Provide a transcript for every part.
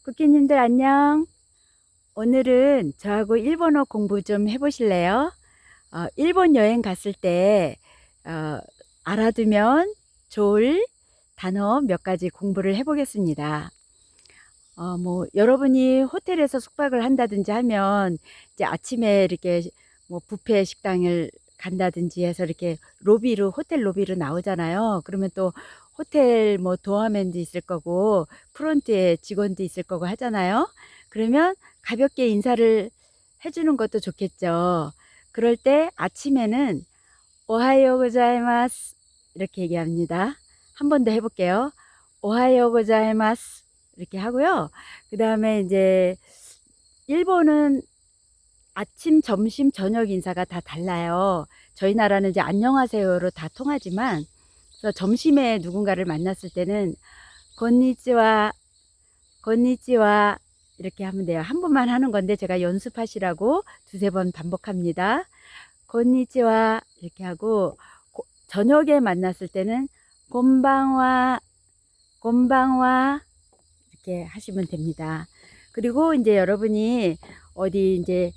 쿠키님들 안녕. 오늘은 저하고 일본어 공부 좀 해보실래요? 일본 여행 갔을 때 어, 알아두면 좋을 단어 몇 가지 공부를 해보겠습니다. 뭐 여러분이 호텔에서 숙박을 한다든지 하면 이제 아침에 이렇게 뭐 뷔페 식당을 간다든지 해서 이렇게 로비로 호텔 로비로 나오잖아요. 그러면 또 호텔 뭐 도어맨도 있을 거고 프론트에 직원도 있을 거고 하잖아요. 그러면 가볍게 인사를 해주는 것도 좋겠죠. 그럴 때 아침에는 오하요 고자이마스 이렇게 얘기합니다. 한 번 더 해볼게요. 오하요 고자이마스 이렇게 하고요. 그 다음에 이제 일본은 아침, 점심, 저녁 인사가 다 달라요. 저희 나라는 이제 안녕하세요로 다 통하지만 그래서 점심에 누군가를 만났을 때는 건니치와 건니치와 이렇게 하면 돼요. 한 번만 하는 건데 제가 연습하시라고 두세 번 반복합니다. 건니치와 이렇게 하고 저녁에 만났을 때는 곤방와 곤방와 이렇게 하시면 됩니다. 그리고 이제 여러분이 어디 이제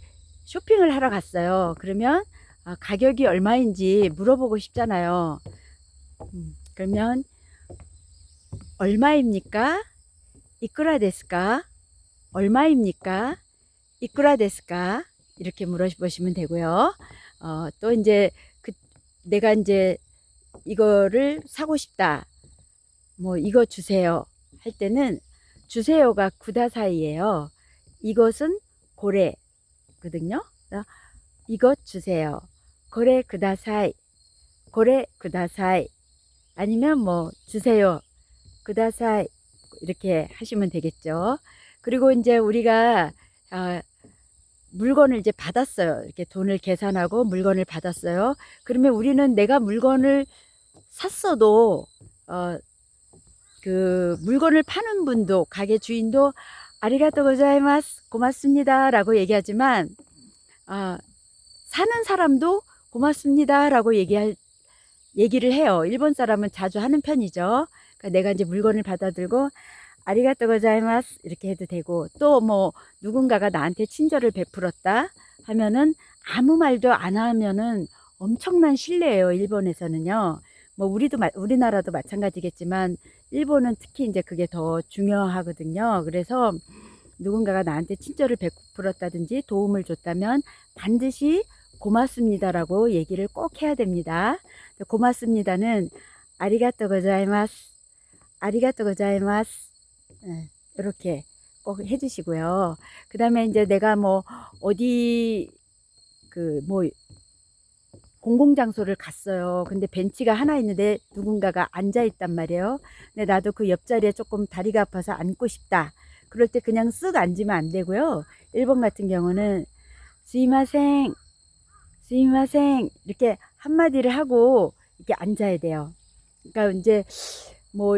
쇼핑을 하러 갔어요. 그러면 가격이 얼마인지 물어보고 싶잖아요. 그러면 얼마입니까? 이쿠라 데스까? 얼마입니까? 이쿠라 데스까? 이렇게 물어보시면 되고요. 또 이제 내가 이제 이거를 사고 싶다. 뭐 이거 주세요. 할 때는 주세요가 구다사이예요. 이것은 고래거든요. 이것 주세요. 고래 구다사이. 고래 구다사이. 아니면 뭐 주세요. 구다사이. 이렇게 하시면 되겠죠. 그리고 이제 우리가 물건을 이제 받았어요. 이렇게 돈을 계산하고 물건을 받았어요. 그러면 우리는 내가 물건을 샀어도 그 물건을 파는 분도 가게 주인도 아리가또 고자이마스 고맙습니다 라고 얘기하지만 사는 사람도 고맙습니다 라고 얘기를 해요. 일본 사람은 자주 하는 편이죠. 그러니까 내가 이제 물건을 받아들고 아리가또 고자이마스 이렇게 해도 되고, 또 뭐 누군가가 나한테 친절을 베풀었다 하면은 아무 말도 안 하면은 엄청난 신뢰예요. 일본에서는요. 뭐 우리나라도 마찬가지겠지만 일본은 특히 이제 그게 더 중요하거든요. 그래서 누군가가 나한테 친절을 베풀었다든지 도움을 줬다면 반드시 고맙습니다라고 얘기를 꼭 해야 됩니다. 고맙습니다는 아리가또 고자이마스, 아리가또 고자이마스 이렇게 꼭 해주시고요. 그 다음에 이제 내가 뭐 어디 그 뭐 공공장소를 갔어요. 근데 벤치가 하나 있는데 누군가가 앉아 있단 말이에요. 근데 나도 그 옆자리에 조금 다리가 아파서 앉고 싶다. 그럴 때 그냥 쓱 앉으면 안 되고요. 일본 같은 경우는 스이마생, 스이마생 이렇게 한마디를 하고 이렇게 앉아야 돼요. 그러니까 이제 뭐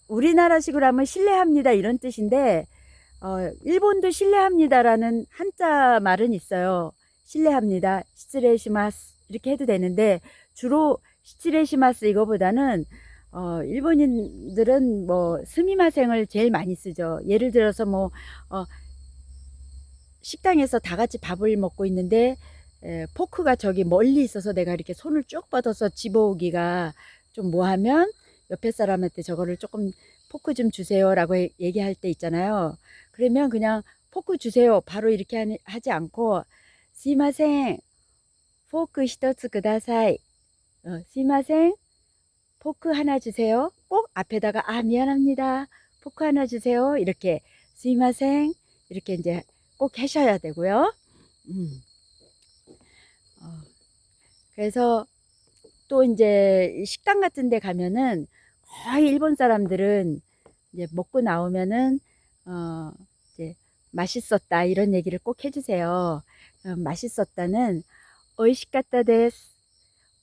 우리나라식으로 하면 실례합니다 이런 뜻인데 일본도 실례합니다라는 한자 말은 있어요. 실례합니다. 시츠레시마스 이렇게 해도 되는데 주로 시츠레시마스 이거보다는 일본인들은 뭐 스미마생을 제일 많이 쓰죠. 예를 들어서 뭐 식당에서 다 같이 밥을 먹고 있는데 포크가 저기 멀리 있어서 내가 이렇게 손을 쭉 뻗어서 집어오기가 좀 뭐하면 옆에 사람한테 저거를 조금 포크 좀 주세요 라고 얘기할 때 있잖아요. 그러면 그냥 포크 주세요 바로 이렇게 하지 않고 스이마생 포크 히토츠 쿠다사이, 스이마생 포크 하나 주세요. 꼭 앞에다가 미안합니다 포크 하나 주세요 이렇게 스이마생 이렇게 이제 꼭 하셔야 되고요. 그래서 또 이제 식당 같은 데 가면은 거의 일본 사람들은 이제 먹고 나오면은 이제 맛있었다 이런 얘기를 꼭 해주세요. 맛있었다는 오이시카타 데스,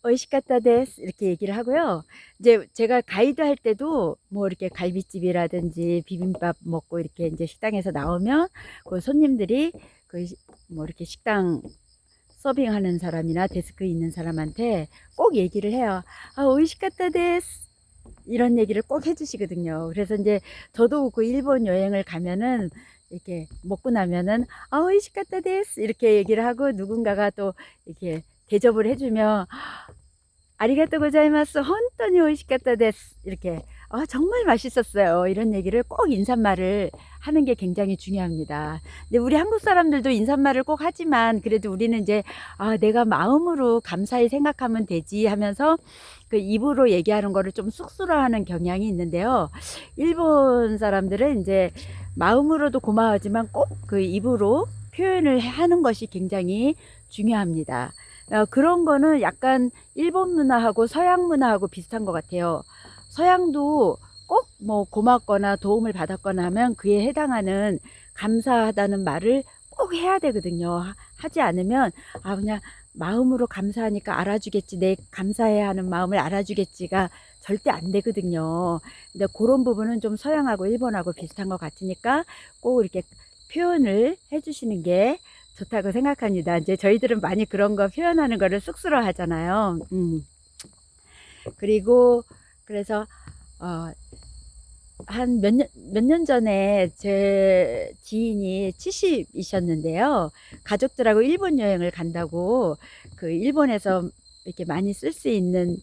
오이시카타 데스 이렇게 얘기를 하고요. 이제 제가 가이드 할 때도 뭐 이렇게 갈비집이라든지 비빔밥 먹고 이렇게 이제 식당에서 나오면 그 손님들이 그 뭐 이렇게 식당 서빙하는 사람이나 데스크에 있는 사람한테 꼭 얘기를 해요. 오이시카타 데스. 이런 얘기를 꼭 해주시거든요. 그래서 이제 저도 그 일본 여행을 가면은 이렇게 먹고 나면은 오이시카타 데스 이렇게 얘기를 하고 누군가가 또 이렇게 대접을 해주면 아리가또 고자이마스 혼돈이 오이시카타 데스 이렇게 정말 맛있었어요 이런 얘기를 꼭 인사말을 하는 게 굉장히 중요합니다. 근데 우리 한국 사람들도 인사말을 꼭 하지만 그래도 우리는 이제 내가 마음으로 감사히 생각하면 되지 하면서 그 입으로 얘기하는 거를 좀 쑥스러워하는 경향이 있는데요. 일본 사람들은 이제 마음으로도 고마워하지만 꼭 그 입으로 표현을 하는 것이 굉장히 중요합니다. 그런 거는 약간 일본 문화하고 서양 문화하고 비슷한 것 같아요. 서양도 꼭 뭐 고맙거나 도움을 받았거나 하면 그에 해당하는 감사하다는 말을 꼭 해야 되거든요. 하지 않으면 그냥 마음으로 감사하니까 알아주겠지, 내 감사해야 하는 마음을 알아주겠지가 절대 안 되거든요. 근데 그런 부분은 좀 서양하고 일본하고 비슷한 것 같으니까 꼭 이렇게 표현을 해주시는 게 좋다고 생각합니다. 이제 저희들은 많이 그런 거 표현하는 거를 쑥스러워 하잖아요. 그리고 그래서 한 몇 년 전에 제 지인이 70이셨는데요. 가족들하고 일본 여행을 간다고 그 일본에서 이렇게 많이 쓸 수 있는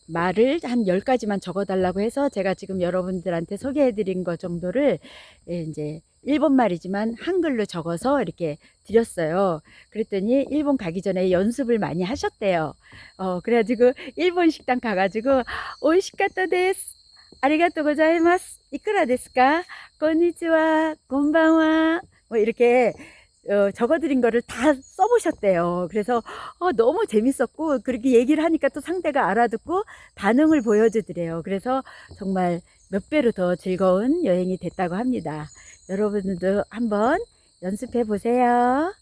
말을 한 10가지만 적어 달라고 해서 제가 지금 여러분들한테 소개해 드린 것 정도를 이제 일본 말이지만 한글로 적어서 이렇게 드렸어요. 그랬더니 일본 가기 전에 연습을 많이 하셨대요. 그래가지고 일본 식당 가가지고 오이시카타 데스 아리가또 고자이마스 이쿠라 데스까 konnichiwa konbanwa 뭐 이렇게 적어드린 거를 다 써보셨대요. 그래서 너무 재밌었고 그렇게 얘기를 하니까 또 상대가 알아듣고 반응을 보여주더래요. 그래서 정말 몇 배로 더 즐거운 여행이 됐다고 합니다. 여러분들도 한번 연습해 보세요.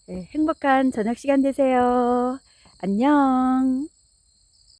행복한 저녁 시간 되세요. 안녕.